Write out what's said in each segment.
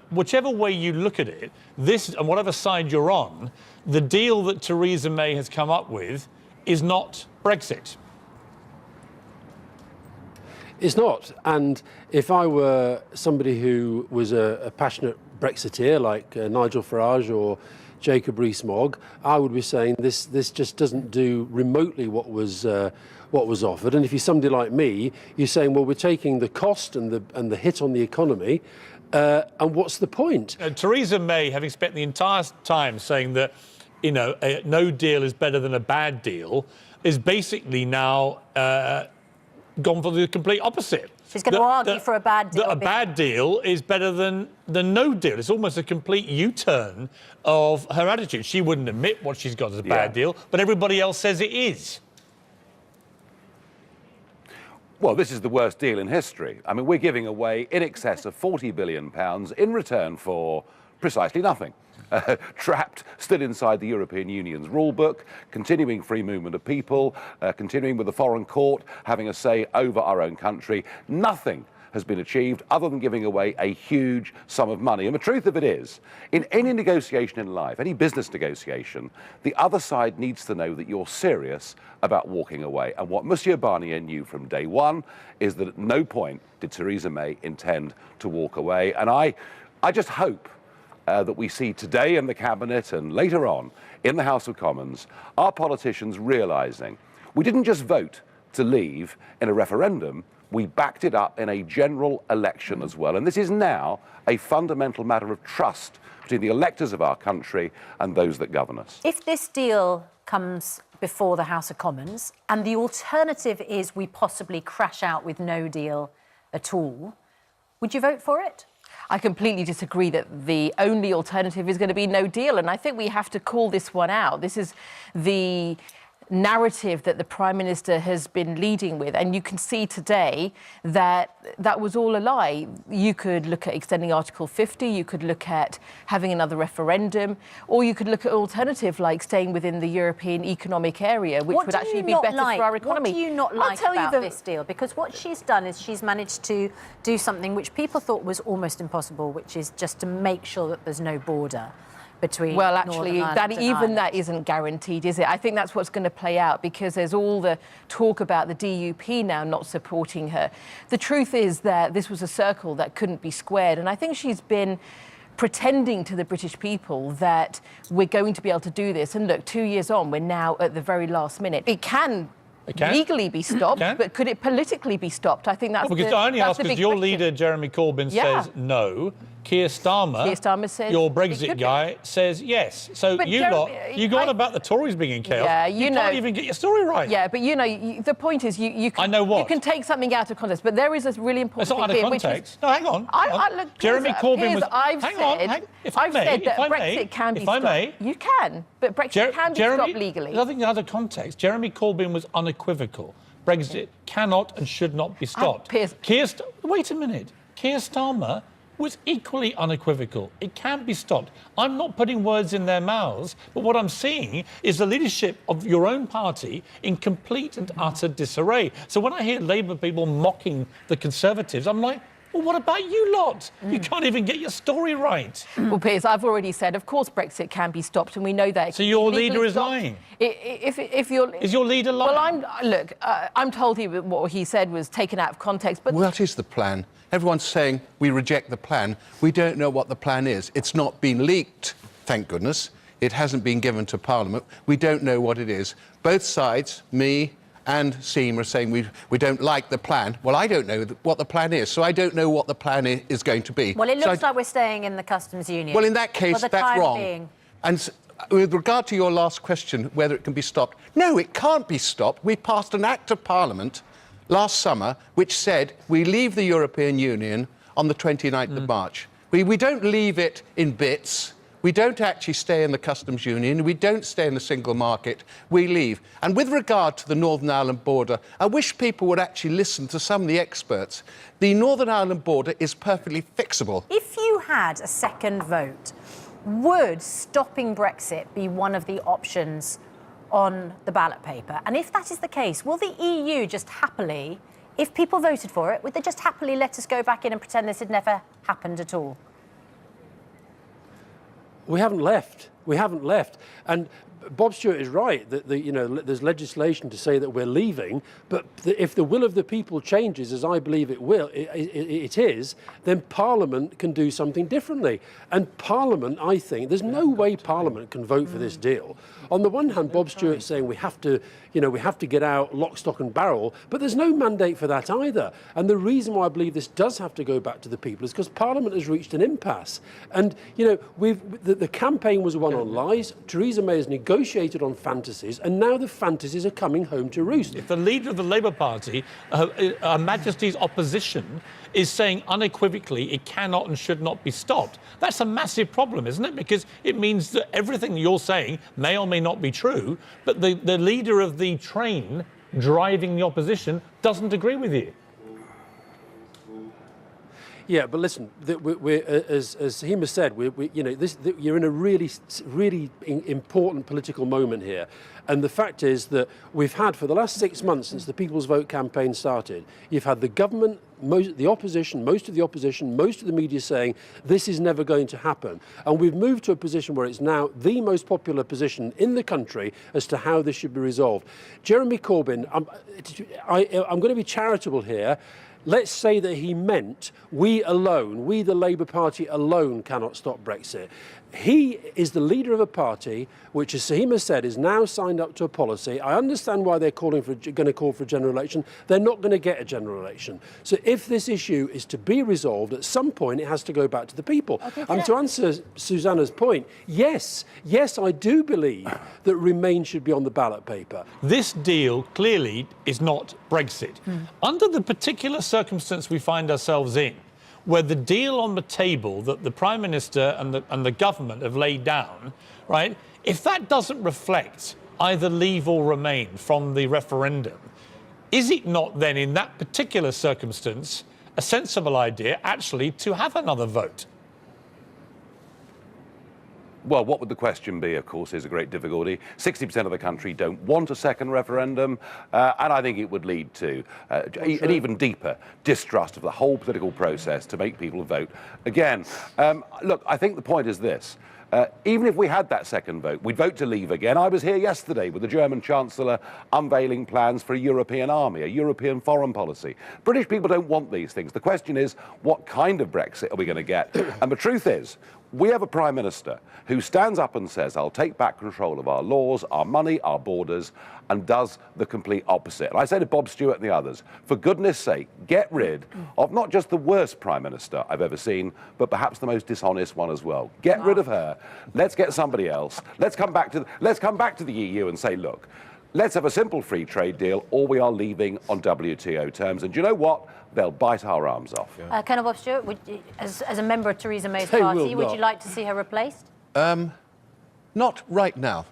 whichever way you look at it, this, and whatever side you're on, the deal that Theresa May has come up with is not Brexit. It's not. And if I were somebody who was a passionate Brexiteer like Nigel Farage or Jacob Rees-Mogg, I would be saying this just doesn't do remotely what was offered. And if you're somebody like me, you're saying, well, we're taking the cost and the hit on the economy, and what's the point? Theresa May, having spent the entire time saying that, you know, a no deal is better than a bad deal, is basically now gone for the complete opposite. She's going to argue for a bad deal. A bad deal is better than no deal. It's almost a complete U-turn of her attitude. She wouldn't admit what she's got as a bad deal, but everybody else says it is. Well, this is the worst deal in history. I mean, we're giving away in excess of £40 billion in return for precisely nothing. Trapped still inside the European Union's rule book, continuing free movement of people, continuing with the foreign court, having a say over our own country. Nothing has been achieved other than giving away a huge sum of money. And the truth of it is, in any negotiation in life, any business negotiation, the other side needs to know that you're serious about walking away. And what Monsieur Barnier knew from day one is that at no point did Theresa May intend to walk away. And I just hope that we see today in the Cabinet and later on in the House of Commons, our politicians realising we didn't just vote to leave in a referendum, we backed it up in a general election as well. And this is now a fundamental matter of trust between the electors of our country and those that govern us. If this deal comes before the House of Commons and the alternative is we possibly crash out with no deal at all, would you vote for it? I completely disagree that the only alternative is going to be no deal. And I think we have to call this one out. This is the narrative that the Prime Minister has been leading with. And you can see today that that was all a lie. You could look at extending Article 50, you could look at having another referendum, or you could look at an alternative like staying within the European Economic Area, which would actually be better for our economy. What do you not like about this deal? Because what she's done is she's managed to do something which people thought was almost impossible, which is just to make sure that there's no border between actually, that isn't guaranteed, is it? I think that's what's going to play out because there's all the talk about the DUP now not supporting her. The truth is that this was a circle that couldn't be squared, and I think she's been pretending to the British people that we're going to be able to do this. And look, 2 years on, we're now at the very last minute. It can legally be stopped, but could it politically be stopped? I think that's because I only ask because your leader, Jeremy Corbyn, says no. Keir Starmer says, your Brexit guy, says yes. So but you go on about the Tories being in chaos. Yeah, you can't even get your story right. Yeah, but you know, the point is you can, I know what. You can take something out of context, but there is a really important thing. It's not out of context. No, hang on. Look, Jeremy Corbyn was... I've said that Brexit can be stopped. You can, but Brexit can be stopped legally. Nothing out of context. Jeremy Corbyn was unequivocal. Brexit cannot and should not be stopped. Wait a minute. Keir Starmer was equally unequivocal. It can't be stopped. I'm not putting words in their mouths, but what I'm seeing is the leadership of your own party in complete and utter disarray. So when I hear Labour people mocking the Conservatives, I'm like, well, what about you lot? You can't even get your story right. Well, Piers, I've already said, of course, Brexit can be stopped, and we know that. So your leader is lying? Is your leader lying? Well, I'm told what he said was taken out of context. But what is the plan? Everyone's saying we reject the plan. We don't know what the plan is. It's not been leaked, thank goodness. It hasn't been given to Parliament. We don't know what it is. Both sides, me and Seema, are saying we don't like the plan. Well, I don't know what the plan is, so I don't know what the plan is going to be. Well, it looks like we're staying in the customs union. Well, in that case, that's wrong. And with regard to your last question, whether it can be stopped, no, it can't be stopped. We passed an Act of Parliament last summer which said we leave the European Union on the 29th of March. We don't leave it in bits. We don't actually stay in the customs union. We don't stay in the single market. We leave. And with regard to the Northern Ireland border, I wish people would actually listen to some of the experts. The Northern Ireland border is perfectly fixable. If you had a second vote, would stopping Brexit be one of the options on the ballot paper? And if that is the case, will the EU just happily, if people voted for it, would they just happily let us go back in and pretend this had never happened at all? We haven't left. We haven't left. And Bob Stewart is right that there's legislation to say that we're leaving, but if the will of the people changes, as I believe it is, then Parliament can do something differently. And Parliament, I think, there's no way Parliament can vote for this deal. On the one hand, Bob Stewart's saying we have to get out lock, stock and barrel, but there's no mandate for that either. And the reason why I believe this does have to go back to the people is because Parliament has reached an impasse. And, the campaign was won on lies. Theresa May has negotiated on fantasies, and now the fantasies are coming home to roost. If the leader of the Labour Party, Her Majesty's opposition, is saying unequivocally it cannot and should not be stopped, that's a massive problem, isn't it? Because it means that everything you're saying may or may not be true, but the leader of the train driving the opposition doesn't agree with you. Yeah, but listen, as Seema said, you're in a really important political moment here. And the fact is that we've had, for the last 6 months since the People's Vote campaign started, you've had the government, most of the opposition, most of the media saying this is never going to happen. And we've moved to a position where it's now the most popular position in the country as to how this should be resolved. Jeremy Corbyn, I'm going to be charitable here. Let's say that he meant we the Labour Party alone cannot stop Brexit. He is the leader of a party which, as Seema said, is now signed up to a policy. I understand why they're going to call for a general election. They're not going to get a general election. So if this issue is to be resolved, at some point it has to go back to the people. Okay, to answer Susanna's point, yes, I do believe that Remain should be on the ballot paper. This deal clearly is not Brexit. Under the particular circumstance we find ourselves in, where the deal on the table that the Prime Minister and the government have laid down, right, if that doesn't reflect either Leave or Remain from the referendum, is it not then, in that particular circumstance, a sensible idea actually to have another vote? Well, what would the question be, of course, is a great difficulty. 60% of the country don't want a second referendum, and I think it would lead to an even deeper distrust of the whole political process to make people vote again. Look, I think the point is this. Even if we had that second vote, we'd vote to leave again. I was here yesterday with the German Chancellor unveiling plans for a European army, a European foreign policy. British people don't want these things. The question is, what kind of Brexit are we going to get? And the truth is, we have a Prime Minister who stands up and says, I'll take back control of our laws, our money, our borders, and does the complete opposite. And I say to Bob Stewart and the others, for goodness sake, get rid of not just the worst Prime Minister I've ever seen, but perhaps the most dishonest one as well. Get rid of her. Let's get somebody else. Let's come back to the EU and say, look, let's have a simple free trade deal, or we are leaving on WTO terms. And do you know what? They'll bite our arms off. Yeah. Colonel Bob Stewart, as a member of Theresa May's party, would you like to see her replaced? Not right now.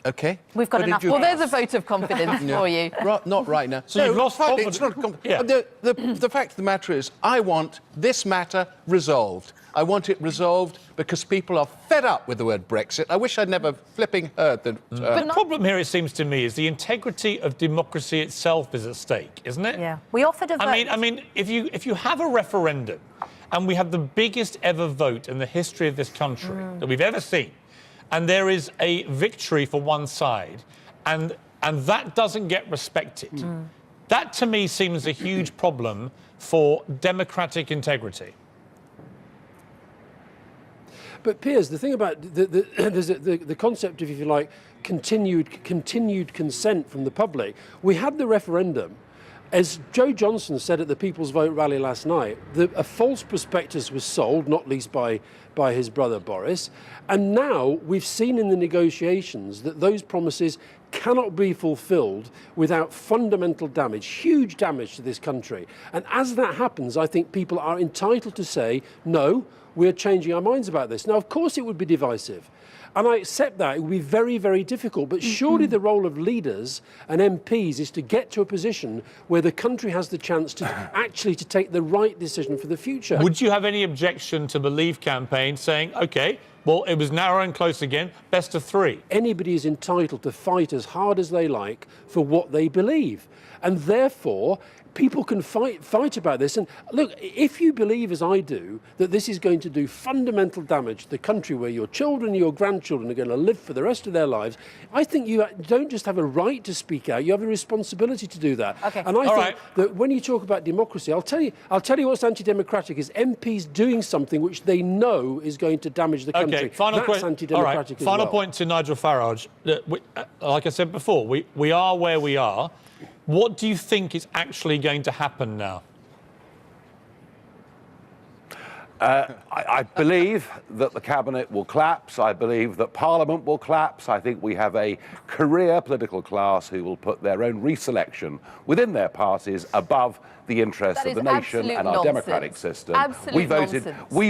Okay. We've got enough. Well, there's a vote of confidence for you. Not right now. So you've lost confidence. The fact of the matter is, I want this matter resolved. I want it resolved because people are fed up with the word Brexit. I wish I'd never flipping heard that. But the problem here, it seems to me, is the integrity of democracy itself is at stake, isn't it? Yeah. We offered a vote. I mean, if you have a referendum, and we have the biggest ever vote in the history of this country that we've ever seen, and there is a victory for one side, and that doesn't get respected, that to me seems a huge problem for democratic integrity. But Piers, the thing about the concept of, if you like, continued consent from the public. We had the referendum. As Joe Johnson said at the People's Vote rally last night, a false prospectus was sold, not least by his brother Boris. And now we've seen in the negotiations that those promises cannot be fulfilled without fundamental damage, huge damage to this country. And as that happens, I think people are entitled to say, no, we're changing our minds about this. Now, of course, it would be divisive. And I accept that. It would be very, very difficult. But surely the role of leaders and MPs is to get to a position where the country has the chance to actually to take the right decision for the future. Would you have any objection to the Leave campaign saying, OK, well, it was narrow and close again, best of three? Anybody is entitled to fight as hard as they like for what they believe. And therefore, people can fight about this. And look, if you believe, as I do, that this is going to do fundamental damage to the country where your children, your grandchildren are going to live for the rest of their lives, I think you don't just have a right to speak out, you have a responsibility to do that. Okay. And I think that when you talk about democracy, I'll tell you what's anti-democratic is MPs doing something which they know is going to damage the country. Okay, final That's anti-democratic as Final well. point to Nigel Farage. Like I said before, we are where we are. What do you think is actually going to happen now? I believe that the cabinet will collapse. I believe that Parliament will collapse. I think we have a career political class who will put their own reselection within their parties above the interests of the nation and our democratic system. We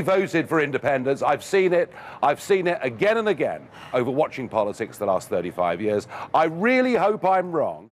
voted for independence. I've seen it again and again over watching politics the last 35 years. I really hope I'm wrong.